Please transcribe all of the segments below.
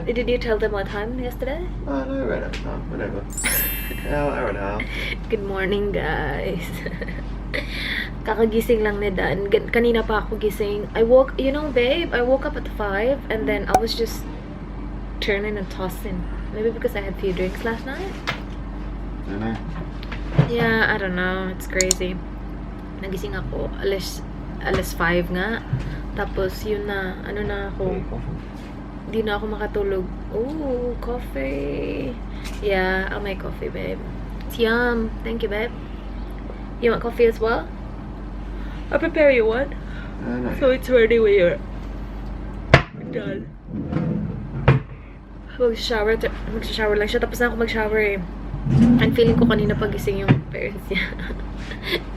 Did you tell them what time yesterday? Oh no, right now, whatever. Hour and a half. Good morning, guys. Kakagising lang ni Dan. Kanina pa ako gising. You know, babe, I woke up at 5 and then I was just turning and tossing. Maybe because I had few drinks last night. I don't know. Yeah, I don't know. It's crazy. Nagising ako. Alas 5 nga. Tapos, yun na. Ano na ako. Di na ako makatulog. Oh, coffee. Yeah, I'll make coffee, babe. It's yum. Thank you, babe. You want coffee as well? I'll prepare you one. No. So it's ready when you're done. Mag-shower lang siya. Tapos na ako mag-shower eh. And feeling ko kanina pagising yung parents niya.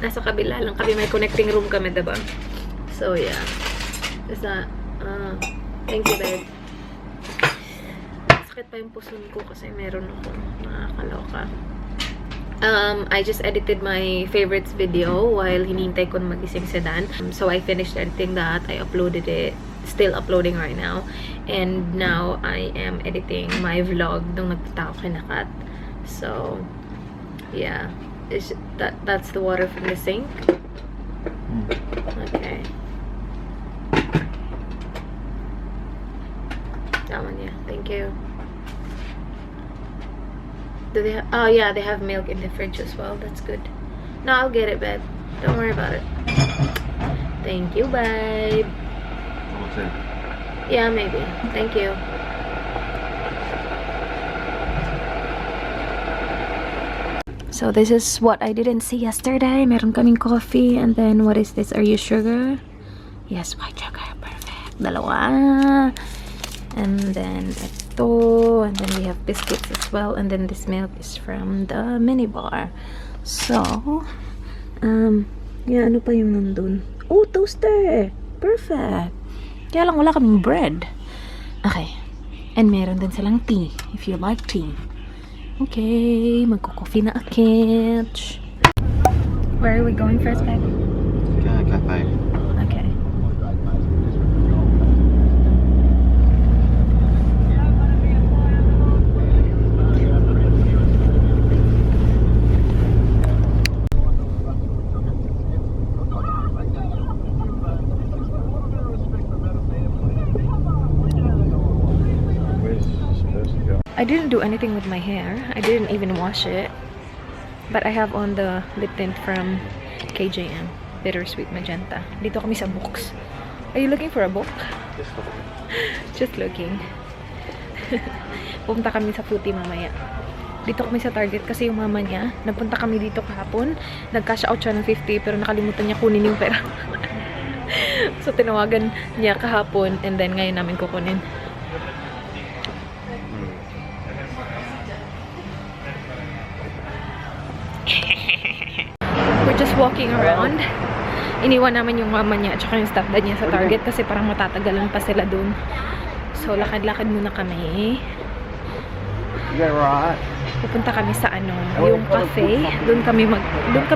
Nasa kabila lang kami. May connecting room kami, diba? So, yeah. Is that, thank you, babe. Sakit pa yung puson ko kasi meron ako. Nakakaloka. I just edited my favorites video while hinintay ko magising si Dan. So, I finished editing that. I uploaded it. Still uploading right now. And now, I am editing my vlog nung nagpunta ako kinakat. So, yeah. That's the water from the sink. Okay. That one, yeah. Thank you. Do they have... Oh, yeah, they have milk in the fridge as well. That's good. No, I'll get it, babe. Don't worry about it. Thank you, babe. What's it? Yeah, maybe. Thank you. So, this is what I didn't see yesterday. Meron kaming coffee. And then, what is this? Are you sugar? Yes, white sugar. Perfect. Dalawa. And then, ito. And then, we have biscuits as well. And then, this milk is from the minibar. So, yeah, ano pa yung nandun? Oh, toaster! Perfect! Kaya lang wala kaming bread. Okay. And meron din silang tea, if you like tea. Okay, magko-coffee na akit. Where are we going first, babe? Cafe. Okay. I didn't do anything with my hair. I didn't even wash it. But I have on the lip tint from KJM. Bittersweet Magenta. Dito kami sa books. Are you looking for a book? Just looking. Pupunta kami sa Fruity mamaya. Dito kami sa Target kasi yung mama niya, nagpunta kami dito kahapon. Nag-cash out siya ng 50 pero nakalimutan niya kunin yung pera. So tinawagan niya kahapon and then ngayon namin kukunin. We're just walking around. Iniwan naman yung mama niya at saka yung stepdad niya sa Target kasi parang matatagalan pa sila dun. So, lakad-lakad muna kami. Yeah, right. Pupunta kami sa ano, yung cafe. Doon kami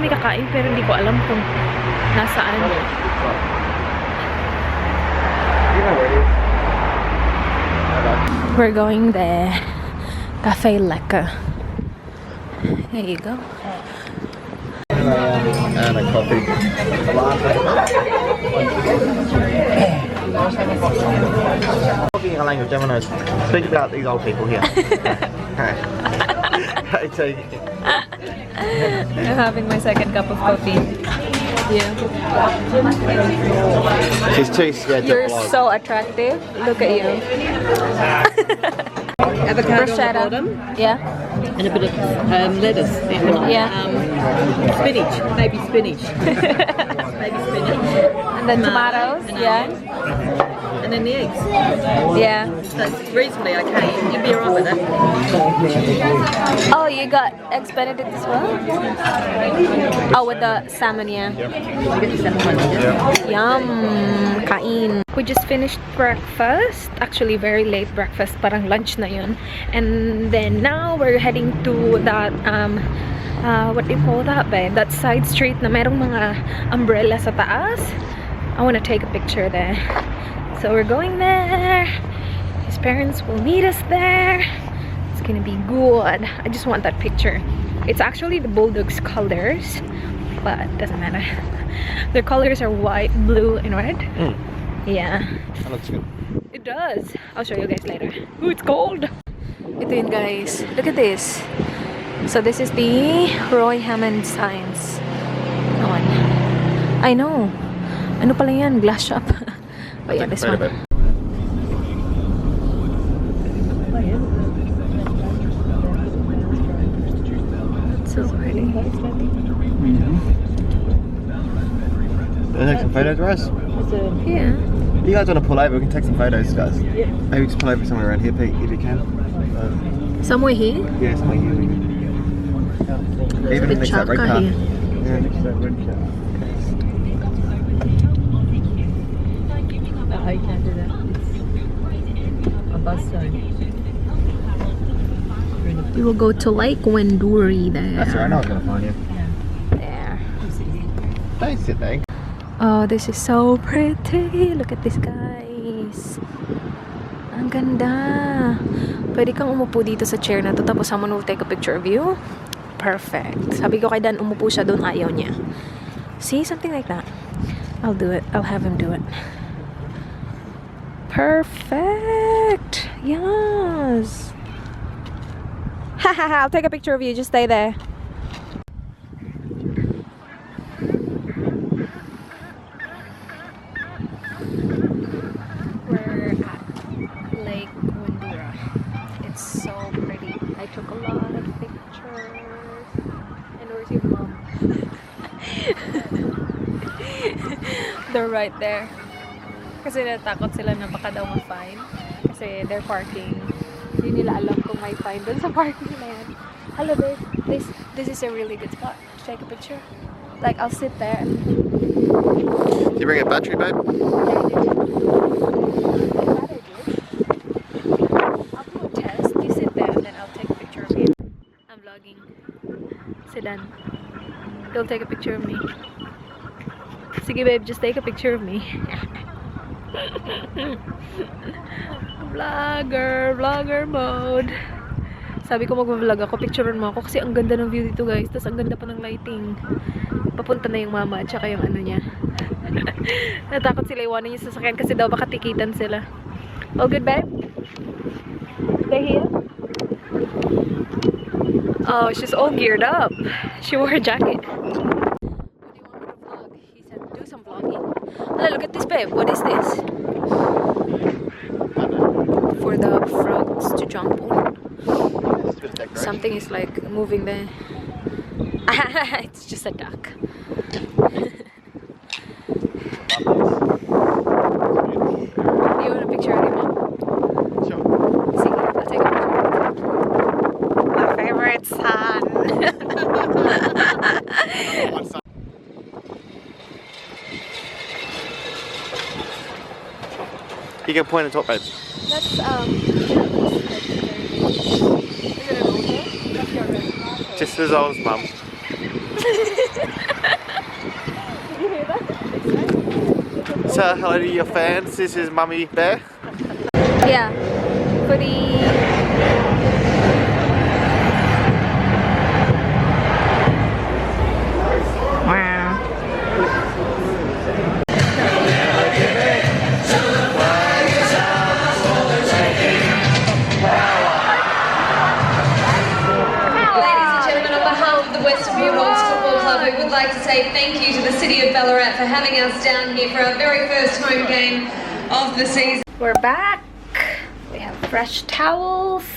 kakain pero hindi ko alam kung nasaan. We're going there. Cafe Lekker. There you go. And a coffee. Talking a language, I'm going to speak about these old people here. Hey, take it. I'm having my second cup of coffee. Yeah. She's too scared to You're vlog. so attractive. Look at you. Avocado on the bottom, Yeah. and a bit of lettuce. Yeah. Spinach, baby spinach. Baby spinach. And then tomatoes. and Yeah. And then the eggs. Yeah. So it's reasonably okay. You'd be alright with it. Oh, you got eggs Benedict as well? Oh, with the salmon, yeah. Get the salmon one, yeah. Yum! Kain. We just finished breakfast. Actually, very late breakfast. Parang lunch na yun. And then now we're heading to that, what do you call that, babe? That side street na merong mga umbrella sa taas. I want to take a picture there. So we're going there. His parents will meet us there. It's gonna be good. I just want that picture. It's actually the Bulldogs colors, but it doesn't matter. Their colors are white, blue, and red. Yeah. That looks good. It does. I'll show you guys later. Ooh, it's cold. Ito yun, guys. Look at this. So this is the Roy Hammond signs. On. I know. Ano pala yan? Glass shop. But yeah, this one. That's so pretty. Take some photos, Rose? Yeah. You guys want to pull over? We can take some photos, guys. Yeah. Maybe just pull over somewhere around here, Pete, if you can. Somewhere here? Yeah, somewhere here. Even next to that red car. Here. Yeah, next to that red car. Oh, you can't do that. It's a bus zone. We will go to Lake Wenduri there. That's alright, I know I was going to find you. There. Don't sit there. Oh, this is so pretty. Look at this, guys. Ang ganda. Pwede kang umupo dito sa chair na to, tapos someone will take a picture of you. Perfect. Sabi ko kay Dan, umupo siya doon, ayaw niya. See? Something like that. I'll do it. I'll have him do it. Perfect. Yes. Haha, I'll take a picture of you. Just stay there. We're at Lake Windura. It's so pretty. I took a lot of pictures. And where's your mom? They're right there. Kasi natakot sila na baka daw ma-fine. Kasi they're parking. Hindi nila alam kung may fine dun sa parking na yan. Hello babe, this is a really good spot. Take a picture. Like, I'll sit there. Did you bring a battery, babe? I'll do a test. You sit there and then I'll take a picture of you. I'm vlogging. Sit down. He'll take a picture of me. Sige babe, just take a picture of me. Vlogger mode. Sabi ko mag-vlog ako, picturean mo ako kasi ang ganda ng view dito, guys. Tapos ang ganda pa ng lighting. Papunta na yung mama at saka yung ano niya. Natakot sila iwanan yung sasakyan kasi daw baka tikitan sila. All good, babe? Stay here? Oh, she's all geared up. She wore a jacket. What do you want me to vlog? He said, do some vlogging. Oh, look at this, babe. What is this? For the frogs to jump on. Something is like moving there. It's just a duck. Do you want a picture of your mom? Sure. See, I'll take a picture. My favorite son. You can point and talk, babe. That's is it an altar? That's your red. Just as old as mum. Did you hear that? So, hello to your fans. This is Mummy Bear. Yeah. For the we would like to say thank you to the City of Ballarat for having us down here for our very first home game of the season. We're back. We have fresh towels.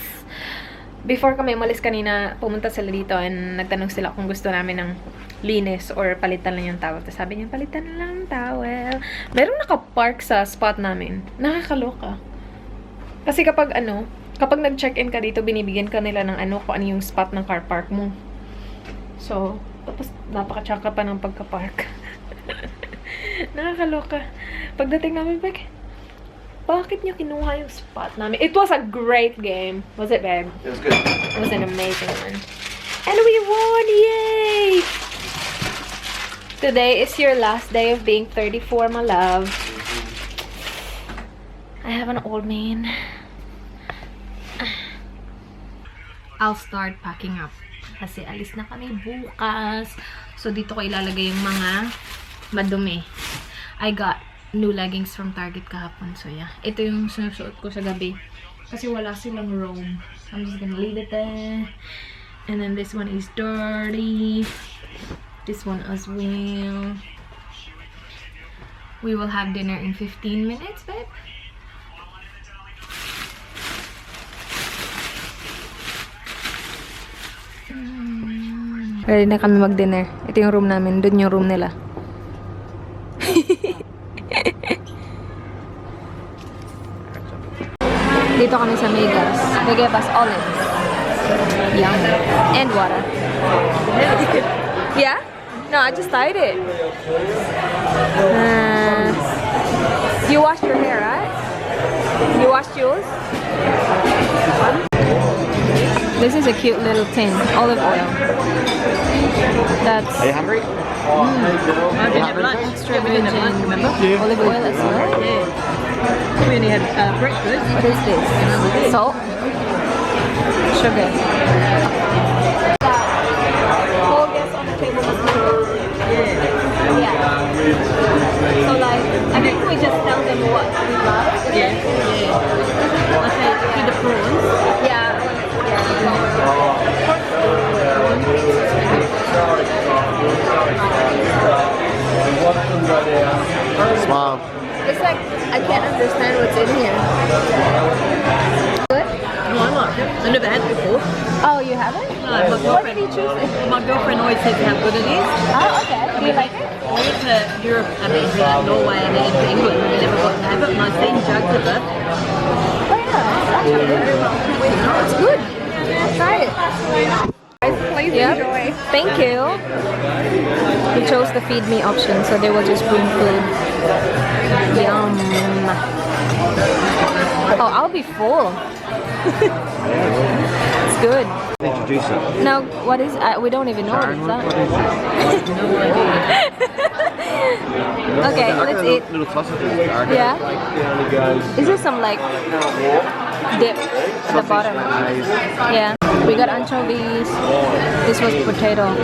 Before kami umalis kanina, pumunta sila dito and nagtanong sila kung gusto namin ng linis or palitan lang yung towel. Tapos sabi niya, palitan lang yung towel. Merong nakapark sa spot namin. Nakakaloka. Kasi kapag kapag nag-check-in ka dito, binibigyan ka nila ng kung ano yung spot ng car park mo. So, tapos napaka-tsaka pa ng pagka-park. Nakakaloka. Pagdating namin, bakit niyo kinuha yung spot namin? It was a great game. Was it, babe? It was good. It was an amazing one. And we won! Yay! Today is your last day of being 34, my love. I have an old man. I'll start packing up. Kasi alis na kami bukas. So, dito ko ilalagay yung mga madumi. I got new leggings from Target kahapon. So, yeah. Ito yung sinusuot ko sa gabi. Kasi wala silang robe. So, I'm just gonna leave it there. And then this one is dirty. This one as well. We will have dinner in 15 minutes, babe. Ready na kami mag-dinner. Ito yung room namin. Doon yung room nila. Dito kami sa Megas. They gave us olives. Yum. And water. Yeah? No, I just tied it. You washed your hair, right? You washed yours? This is a cute little tin. Olive oil. That's... Are you hungry? Extra virgin olive oil as well. We only had breakfast. What is this? Salt? Sugar. Whole guests on the table must be good. Yeah. So like, I think we just tell them what we like. Yeah. Okay, to the prawns. Yeah. Smile. It's like, I can't understand what's in here. Good? No, I like it. I never had it before. Oh, you haven't? No, my What girlfriend. did you choose? My girlfriend always says how good it is. Oh, okay. Do you like it? We went to Europe, I mean to Norway and then to England and we never got to have it and I've seen jugs of it. Oh yeah, it's actually good. It's good. Try it. Please enjoy. Thank you. We chose the feed me option, so they will just bring food. Yum. Oh, I'll be full. It's good. Introduce it. No, what is? We don't even know what it's that. Okay, let's eat. Little sausages. Yeah. Is there some like dip at the bottom? Yeah. We got anchovies. This was potato.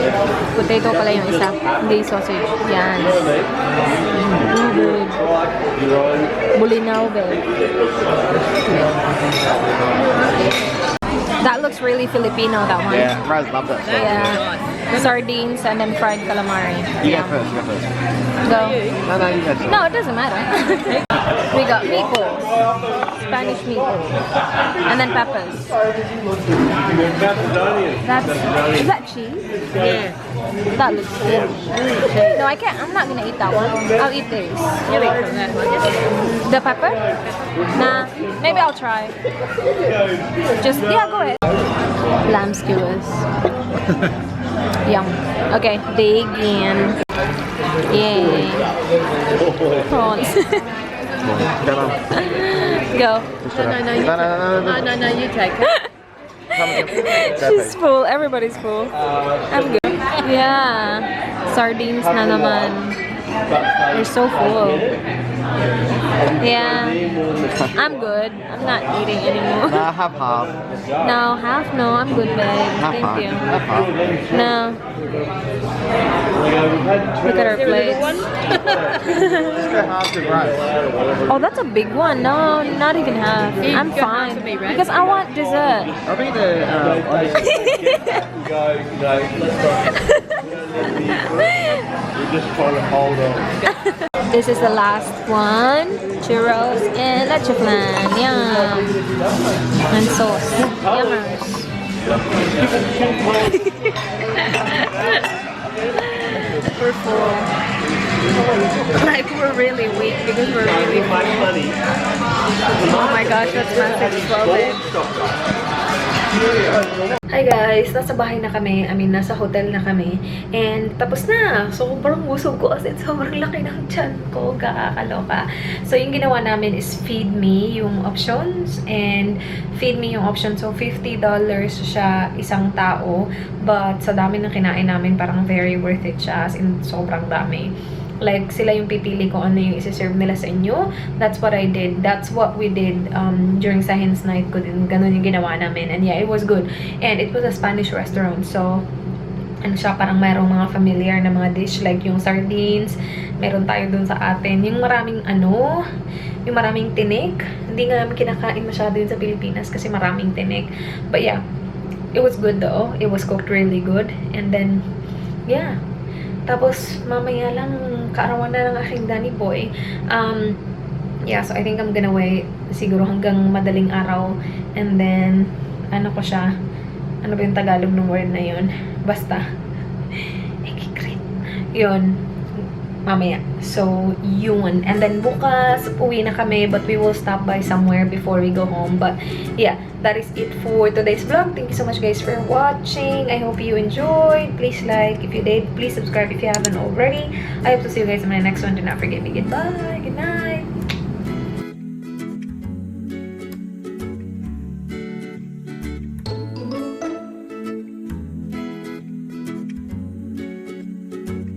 Potato pala yung isa. Hindi sausage. Yan. Good. Bulinaw, babe. That looks really Filipino, that one. Yeah, Raz loved that stuff. Yeah. Sardines and then fried calamari. You go first, you go first. Go. No, you go first. No, it doesn't matter. We got meatballs. Spanish meatballs. And then peppers. Is that cheese? Yeah. That looks good. No, I can't. I'm not gonna eat that one. I'll eat this. You eat from that one. The pepper? Nah. Maybe I'll try. Just, yeah, go ahead. Lamb skewers. Yum. Okay, dig in. Yay. Prawns. Go on. Go. No, you take it. She's full. Everybody's full. I'm good. Yeah. Sardines na naman. They're so full. Yeah. I'm good. I'm not eating anymore. No, have half. No, half? No, I'm good, babe. Thank you. Have half. No. Look at our plates. Just go half to rice. Oh, that's a big one. No, not even half. I'm go half fine. to me, right? Because I want dessert. I'll be the We're just trying to hold on. This is the last one. Churros and leche flan. Yum. And sauce. Yummers. We're full. Like, we're really weak because we're really full. Oh my gosh, that's massive swelling. Hi guys! Nasa bahay na kami. I mean, nasa hotel na kami. And tapos na. So, sobrang busog ko as in sobrang laki ng tiyan ko. Kakakaloka. So, yung ginawa namin is feed me yung options. And feed me yung option. So, $50 siya isang tao. But sa dami ng kinain namin, parang very worth it siya. As in, sobrang dami. Like, sila yung pipili kung ano yung isi-serve nila sa inyo. That's what I did. That's what we did during Sahin's night ko din. Ganun yung ginawa namin. And yeah, it was good. And it was a Spanish restaurant. So, ano siya, parang mayroong mga familiar na mga dish. Like yung sardines. Meron tayo dun sa atin. Yung maraming yung maraming tinik. Hindi nga namin kinakain masyado yun sa Pilipinas kasi maraming tinik. But yeah, it was good though. It was cooked really good. And then, yeah. Tapos, mamaya lang, kaarawan na ng aking Danny boy. Yeah, so I think I'm gonna wait siguro hanggang madaling araw. And then, ano ko siya? Ano ba yung Tagalog ng word na yun? Basta. Yun. Mamaya. So, yun. And then, bukas, uwi na kami. But we will stop by somewhere before we go home. But, yeah. That is it for today's vlog. Thank you so much guys for watching. I hope you enjoyed. Please like if you did. Please subscribe if you haven't already. I hope to see you guys in my next one. Do not forget me. Goodbye.